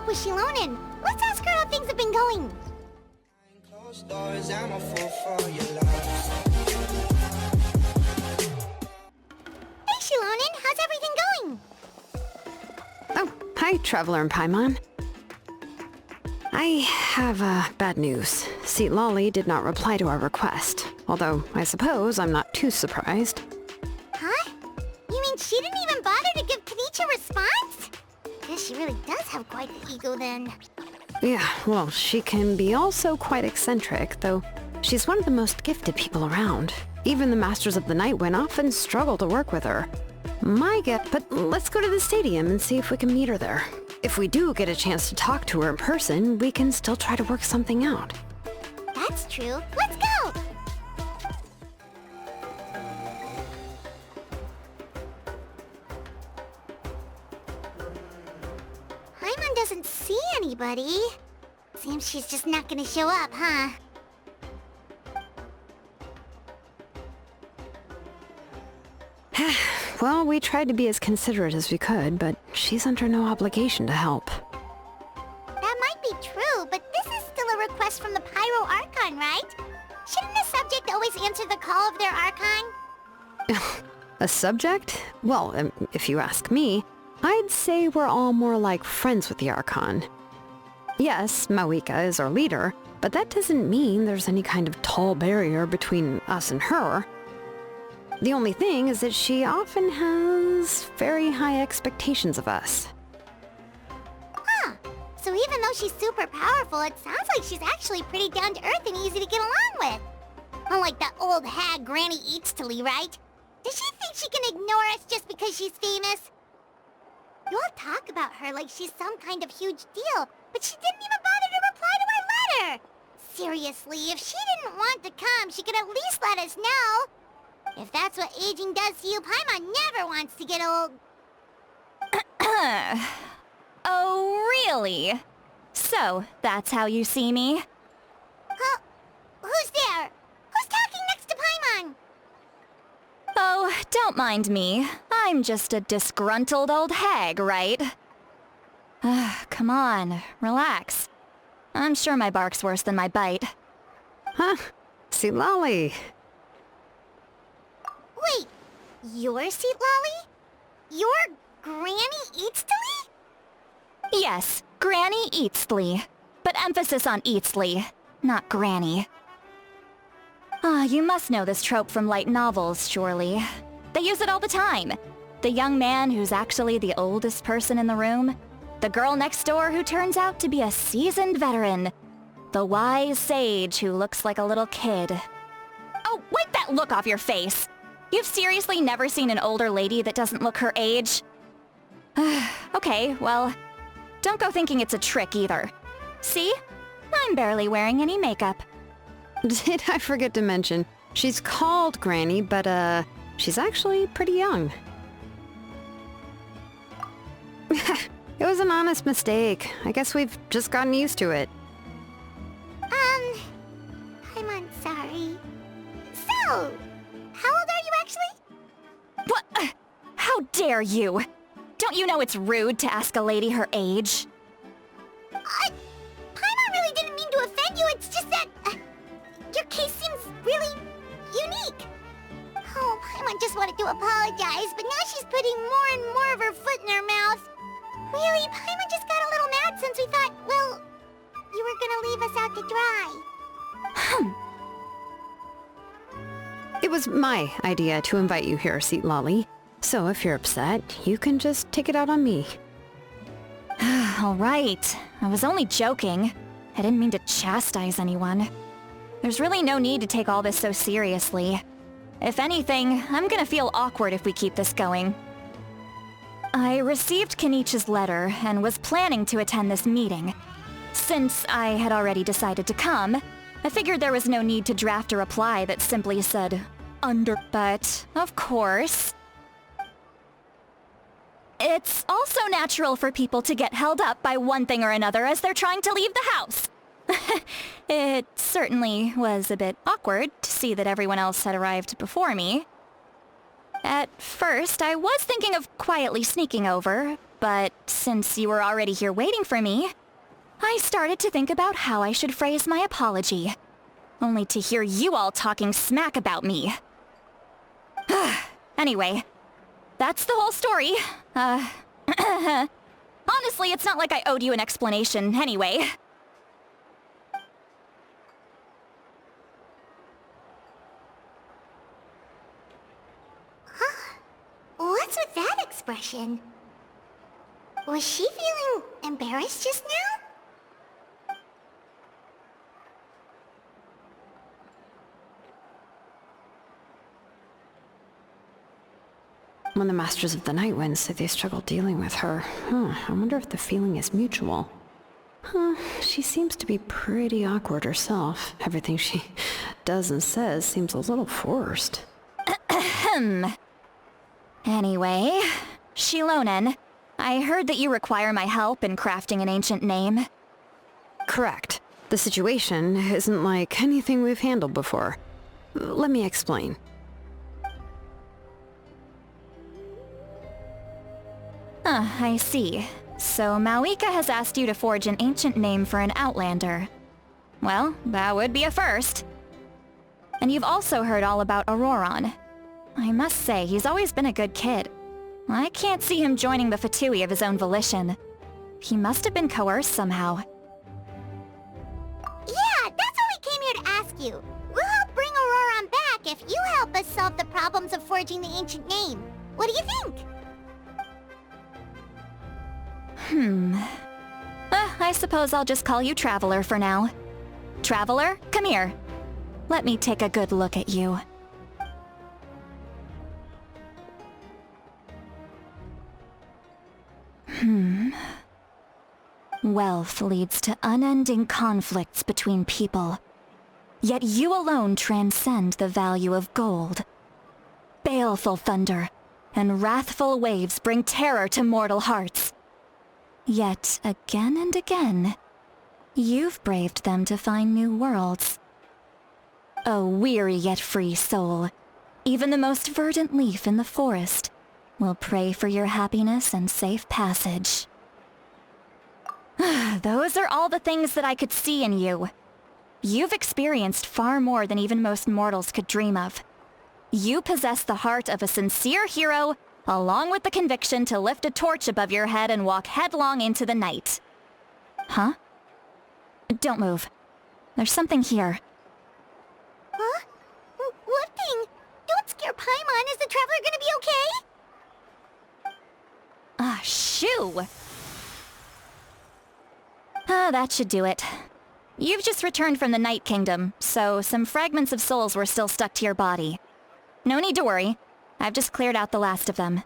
up with Shilonen. Let's ask her how things have been going. Hey Shilonen, how's everything going? Oh, hi, Traveler and Paimon. I have bad news. Sittlali did not reply to our request, although I suppose I'm not too surprised. Huh? You mean she didn't even bother to give Kenichi a response? Guess she really does have quite the ego then. Yeah, well, she can be also quite eccentric, though she's one of the most gifted people around. Even the Masters of the Night Wind often struggle to work with her. My guess, but let's go to the stadium and see if we can meet her there. If we do get a chance to talk to her in person, we can still try to work something out. That's true. Let's go! Paimon doesn't see anybody. Seems she's just not gonna show up, huh? Well, we tried to be as considerate as we could, but she's under no obligation to help. That might be true, but this is still a request from the Pyro Archon, right? Shouldn't the subject always answer the call of their Archon? A subject? Well, if you ask me, I'd say we're all more like friends with the Archon. Yes, Mawika is our leader, but that doesn't mean there's any kind of tall barrier between us and her. The only thing is that she often has very high expectations of us. Huh. So even though she's super powerful, it sounds like she's actually pretty down-to-earth and easy to get along with. Unlike that old hag Granny Eatstily, right? Does she think she can ignore us just because she's famous? You all talk about her like she's some kind of huge deal, but she didn't even bother to reply to our letter! Seriously, if she didn't want to come, she could at least let us know. If that's what aging does to you, Paimon never wants to get old. Oh, really? So, that's how you see me? Huh? Who's there? Who's talking next to Paimon? Oh, don't mind me. I'm just a disgruntled old hag, right? Come on, relax. I'm sure my bark's worse than my bite. Huh? Sittlali. Wait, you're Sittlali? You're Granny Eatstily? Yes, Granny Eatstly. But emphasis on Eatstly, not Granny. You must know this trope from light novels, surely. They use it all the time. The young man who's actually the oldest person in the room. The girl next door who turns out to be a seasoned veteran. The wise sage who looks like a little kid. Oh, wipe that look off your face! You've seriously never seen an older lady that doesn't look her age? Okay, well, don't go thinking it's a trick either. See? I'm barely wearing any makeup. Did I forget to mention, she's called Granny, but she's actually pretty young. It was an honest mistake. I guess we've just gotten used to it. I'm sorry. So, how old are you actually? What? How dare you? Don't you know it's rude to ask a lady her age? Paimon really didn't mean to offend you, it's just that... your case seems really unique. Oh, Paimon just wanted to apologize, but now she's putting more and more of her foot in her mouth. Really, Paimon just got a little mad since we thought, well, you were gonna leave us out to dry. It was my idea to invite you here, Sittlali. So if you're upset, you can just take it out on me. All right. I was only joking. I didn't mean to chastise anyone. There's really no need to take all this so seriously. If anything, I'm gonna feel awkward if we keep this going. I received Kenichi's letter and was planning to attend this meeting. Since I had already decided to come, I figured there was no need to draft a reply that simply said, But, of course... It's also natural for people to get held up by one thing or another as they're trying to leave the house. It certainly was a bit awkward to see that everyone else had arrived before me. At first, I was thinking of quietly sneaking over, but since you were already here waiting for me, I started to think about how I should phrase my apology. Only to hear you all talking smack about me. Anyway, that's the whole story. Honestly, it's not like I owed you an explanation anyway. What's with that expression? Was she feeling embarrassed just now? When the Masters of the Night Wind say they struggle dealing with her, I wonder if the feeling is mutual. She seems to be pretty awkward herself. Everything she does and says seems a little forced. Anyway, Shilonен, I heard that you require my help in crafting an ancient name. Correct. The situation isn't like anything we've handled before. Let me explain. I see. So Mawika has asked you to forge an ancient name for an Outlander. Well, that would be a first. And you've also heard all about Auroron. I must say, he's always been a good kid. I can't see him joining the Fatui of his own volition. He must have been coerced somehow. Yeah, that's why we came here to ask you. We'll help bring Auroron back if you help us solve the problems of forging the ancient name. What do you think? I suppose I'll just call you Traveler for now. Traveler, come here. Let me take a good look at you. Wealth leads to unending conflicts between people. Yet you alone transcend the value of gold. Baleful thunder and wrathful waves bring terror to mortal hearts. Yet, again and again, you've braved them to find new worlds. O weary yet free soul, even the most verdant leaf in the forest will pray for your happiness and safe passage. Those are all the things that I could see in you. You've experienced far more than even most mortals could dream of. You possess the heart of a sincere hero, along with the conviction to lift a torch above your head and walk headlong into the night. Huh? Don't move. There's something here. Huh? What thing? Don't scare Paimon. Is the Traveler gonna be okay? Shoo! That should do it. You've just returned from the Night Kingdom, so some fragments of souls were still stuck to your body. No need to worry. I've just cleared out the last of them.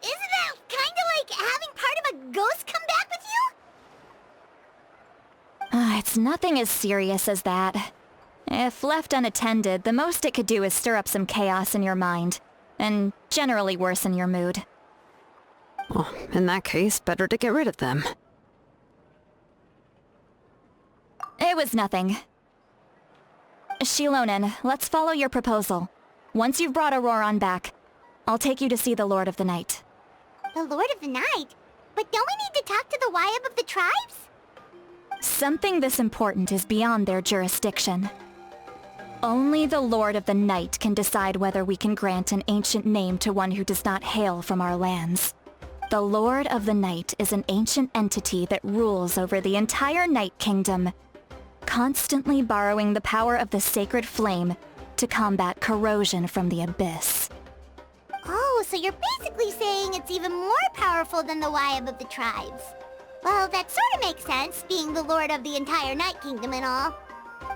Isn't that kinda like having part of a ghost come back with you? It's nothing as serious as that. If left unattended, the most it could do is stir up some chaos in your mind, and generally worsen your mood. Well, in that case, better to get rid of them. It was nothing. Shilonen, let's follow your proposal. Once you've brought Auroron back, I'll take you to see the Lord of the Night. The Lord of the Night? But don't we need to talk to the Wyab of the tribes? Something this important is beyond their jurisdiction. Only the Lord of the Night can decide whether we can grant an ancient name to one who does not hail from our lands. The Lord of the Night is an ancient entity that rules over the entire Night Kingdom, constantly borrowing the power of the sacred flame to combat corrosion from the abyss. Oh, so you're basically saying it's even more powerful than the Wyab of the tribes. Well, that sort of makes sense, being the lord of the entire Night Kingdom and all.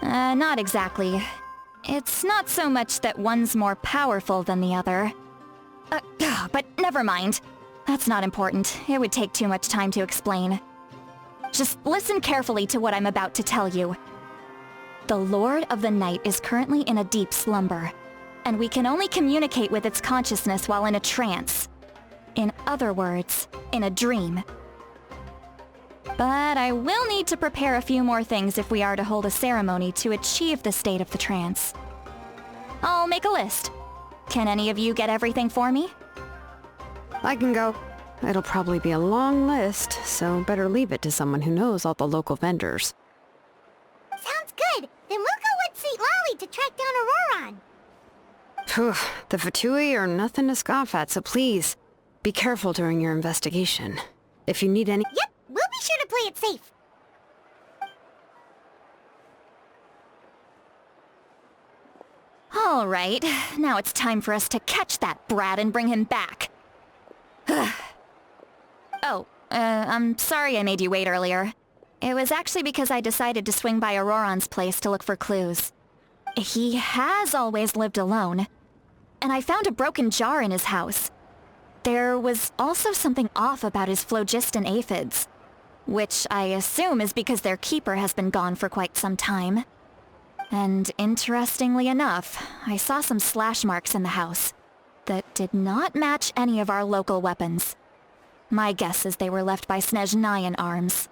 Not exactly. It's not so much that one's more powerful than the other. But never mind. That's not important. It would take too much time to explain. Just listen carefully to what I'm about to tell you. The Lord of the Night is currently in a deep slumber, and we can only communicate with its consciousness while in a trance. In other words, in a dream. But I will need to prepare a few more things if we are to hold a ceremony to achieve the state of the trance. I'll make a list. Can any of you get everything for me? I can go. It'll probably be a long list, so better leave it to someone who knows all the local vendors. Sounds good. Then we'll go with Sитлали to track down Auroron. Phew, the Fatui are nothing to scoff at, so please, be careful during your investigation. If you need any— Yep, we'll be sure to play it safe. All right, now it's time for us to catch that brat and bring him back. I'm sorry I made you wait earlier. It was actually because I decided to swing by Auroron's place to look for clues. He has always lived alone, and I found a broken jar in his house. There was also something off about his phlogiston aphids, which I assume is because their keeper has been gone for quite some time. And interestingly enough, I saw some slash marks in the house that did not match any of our local weapons. My guess is they were left by Snezhnayan arms.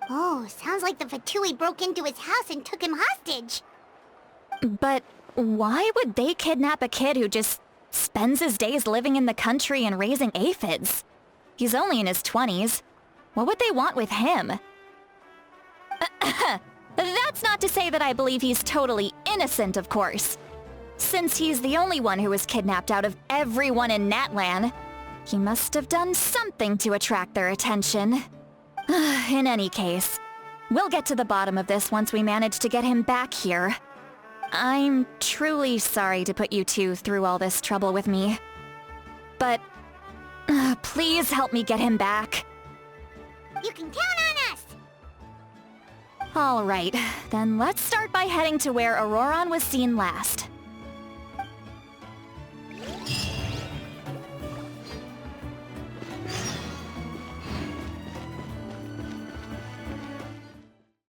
Oh, sounds like the Fatui broke into his house and took him hostage. But why would they kidnap a kid who just spends his days living in the country and raising aphids? He's only in his 20s. What would they want with him? That's not to say that I believe he's totally innocent, of course. Since he's the only one who was kidnapped out of everyone in Natlan, he must have done something to attract their attention. In any case, we'll get to the bottom of this once we manage to get him back here. I'm truly sorry to put you two through all this trouble with me. But please help me get him back. You can count on us! All right, then let's start by heading to where Auroron was seen last.